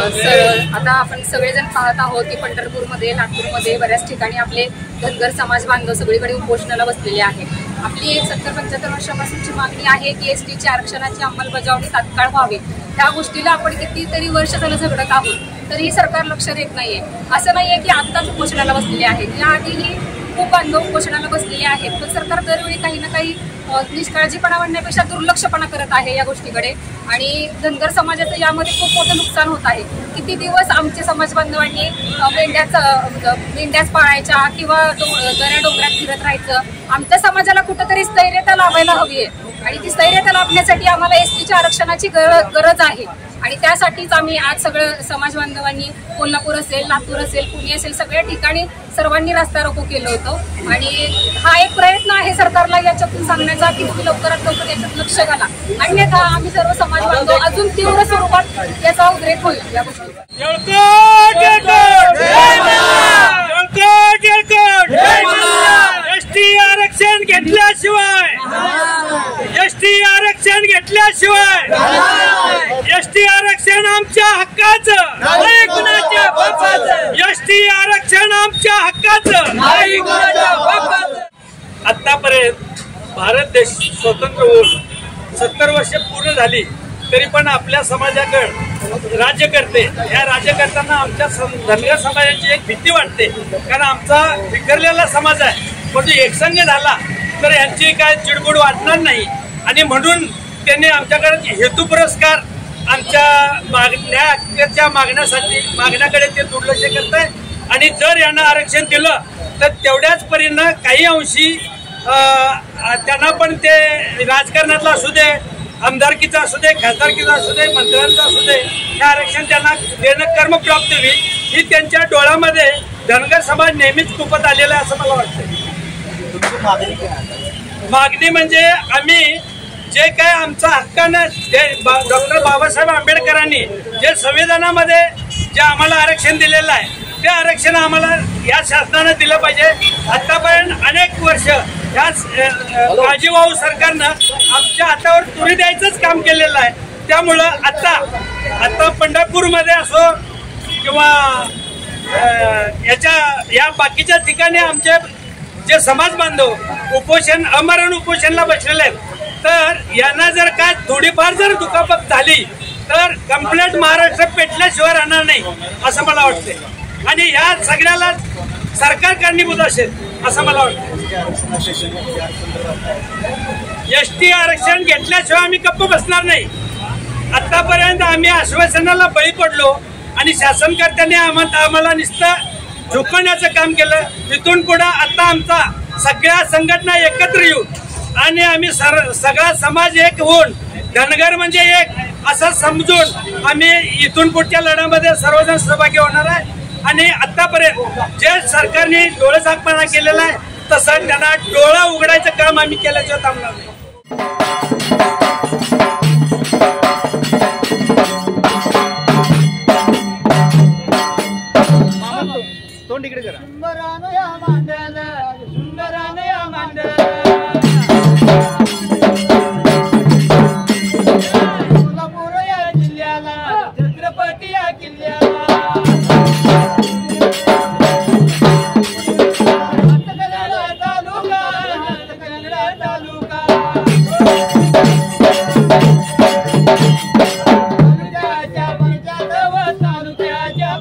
आता आपण सगळेजण पाहत आहोत की पंढरपूरमध्ये, लातूरमध्ये बऱ्याच ठिकाणी आपले धनगर समाज बांधव सगळीकडे उपोषणाला बसलेले आहेत। आपली 70-75 वर्षापासूनची मागणी आहे की एसटीच्या आरक्षणाची अंमलबजावणी तात्काळ व्हावी। त्या गोष्टीला आपण कितीतरी वर्ष झालं झगडत आहोत तरीही सरकार लक्ष देत नाहीये। असं नाहीये की आत्ताच उपोषणाला बसलेले आहेत, याआधीही खूप बांधव उपोषणाला बसलेले आहेत, पण सरकार दरवेळी काही ना काही निष्काळजीपणा म्हणण्यापेक्षा दुर्लक्षपणा करत आहे या गोष्टीकडे। आणि धनगर समाजाचं यामध्ये खूप मोठं नुकसान होत आहे। किती दिवस आमचे समाज बांधवांनी मेंढ्याच पाळायच्या किंवा दऱ्या डोंगरात फिरत राहायचं। आमच्या समाजाला कुठंतरी स्थैर्यता लावायला हवी आहे आणि ती स्थैर्यता लाभण्यासाठी आम्हाला एसटीच्या आरक्षणाची गरज आहे। आणि त्यासाठीच आम्ही आज सगळं समाज बांधवांनी कोल्हापूर असेल, लातूर असेल, पुणे असेल, सगळ्या ठिकाणी सर्वांनी रस्ता रोको केलं होतं। आणि हा एक प्रयत्न आहे सरकारला याच्यातून सांगण्याचा की तुम्ही लवकरात लवकर याच्यात लक्ष घाला, अन्यथा आम्ही सर्व समाज बांधव अजून तीव्र स्वरूपात याचा उद्रेक होईल या गोष्टी। एसटी आरक्षण घेतल्याशिवाय एसटी आरक्षण आमच्या हक्काचं, एसटी आरक्षण आमच्या हक्काचं। आतापर्यंत भारत देश स्वतंत्र होऊन 70 वर्षे पूर्ण झाली तरी पण आपल्या समाजाकडे राज्यकर्ते, या राज्यकर्त्यांना आमच्या धनगर समाजाची एक भीती वाटते, कारण आमचा विखरलेला समाज आहे। पण जो एकसंघ झाला तर यांची काय चिडबुड वाटणार नाही आणि म्हणून त्यांनी आमच्याकडे हेतू पुरस्कार आमच्या मागण्याकडे ते दुर्लक्ष करत आहे। आणि जर यांना आरक्षण दिलं तर तेवढ्याच परीनं काही अंशी त्यांना पण ते राजकारणातला असू दे, आमदारकीचा असू दे, खासदारकीचा असू दे, मंत्र्यांचा असू दे, हे आरक्षण त्यांना देणं कर्मप्राप्त होईल ही त्यांच्या डोळ्यामध्ये धनगर समाज नेहमीच कुपत आलेला आहे असं मला वाटतं। मागणी म्हणजे आम्ही जे काय आमचा हक्कानं डॉक्टर बाबासाहेब आंबेडकरांनी जे संविधानामध्ये जे आम्हाला आरक्षण दिलेलं आहे ते आरक्षण आम्हाला या शासनानं दिलं पाहिजे। आतापर्यंत अनेक वर्ष या काळजीवाहू सरकारनं आमच्या हातावर तुरी द्यायचंच काम केलेलं आहे। त्यामुळं आता पंढरपूरमध्ये असो किंवा या बाकीच्या ठिकाणी आमचे जे समाज बांधव अमरण उपोषणला बसलेले आहेत, तर यांना जर काय थोडीफार जर दुखापत झाली तर कंप्लीट महाराष्ट्र पेटल्याशिवाय राहणार नाही असं मला वाटते। आणि या सगळ्याला सरकार कारणीभूत असेल असं मला वाटतं। एसटी आरक्षण घेतल्याशिवाय आम्ही गप्प बसणार नाही। आतापर्यंत आम्ही आश्वासनाला बळी पडलो आणि शासनकर्त्यांनी आम्हाला नुसतं झुकवण्याचं काम केलं। तिथून पुढे आता आमचा सगळ्या संघटना एकत्र येऊन आणि आम्ही सगळा समाज एक होऊन धनगर म्हणजे एक असं समजून आम्ही इथून पुढच्या लढ्यामध्ये सर्वजण सहभागी होणार आहे। आणि आतापर्यंत जे सरकारने डोळेझाकपणा केलेला आहे तसं त्यांना डोळा उघडायचं काम आम्ही केल्याचं थांबणार नाही। तोंड इकडे करा। कोल्हापूर या जिल्ह्याला, छत्रपती या किल्ल्याला, तालुक्याच्या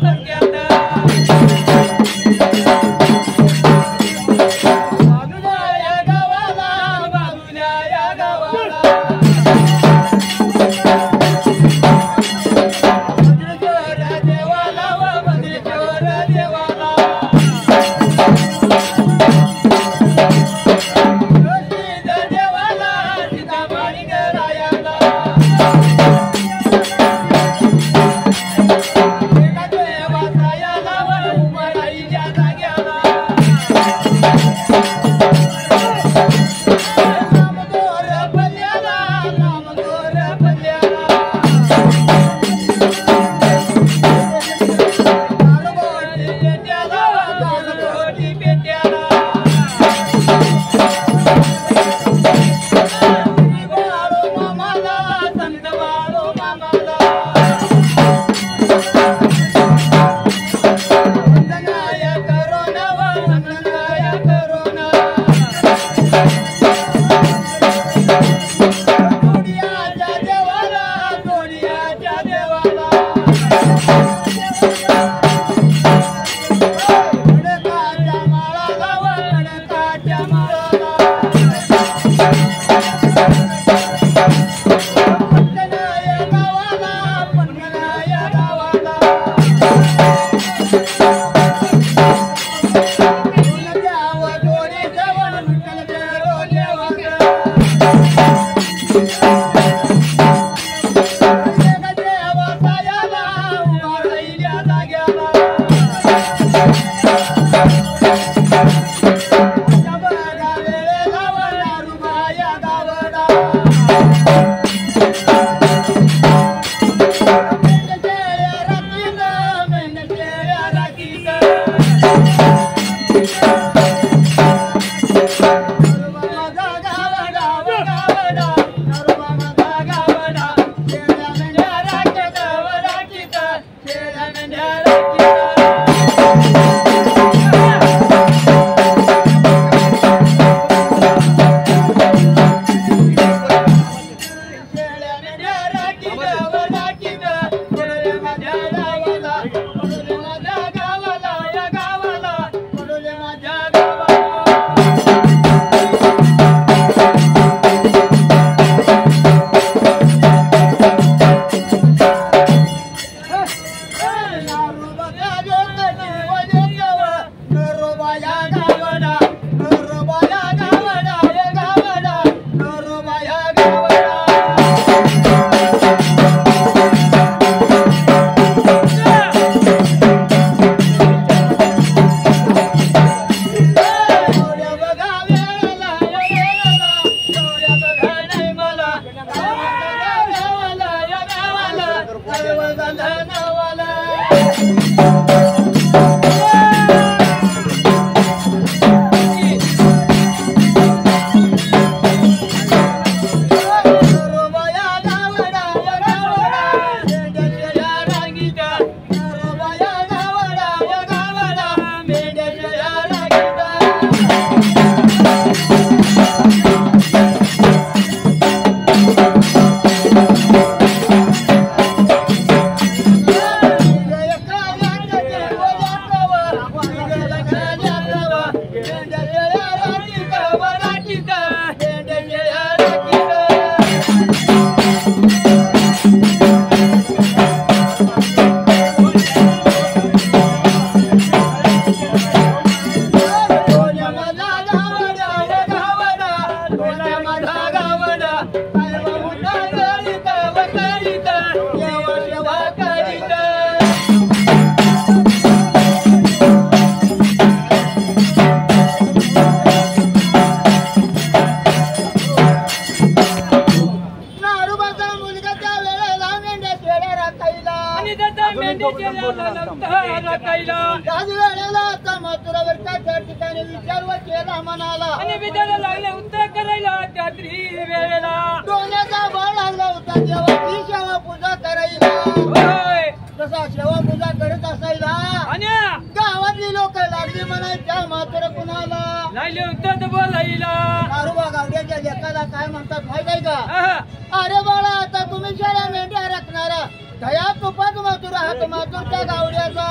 दया तुपात मथुर हात मातुरच्या गावड्याचा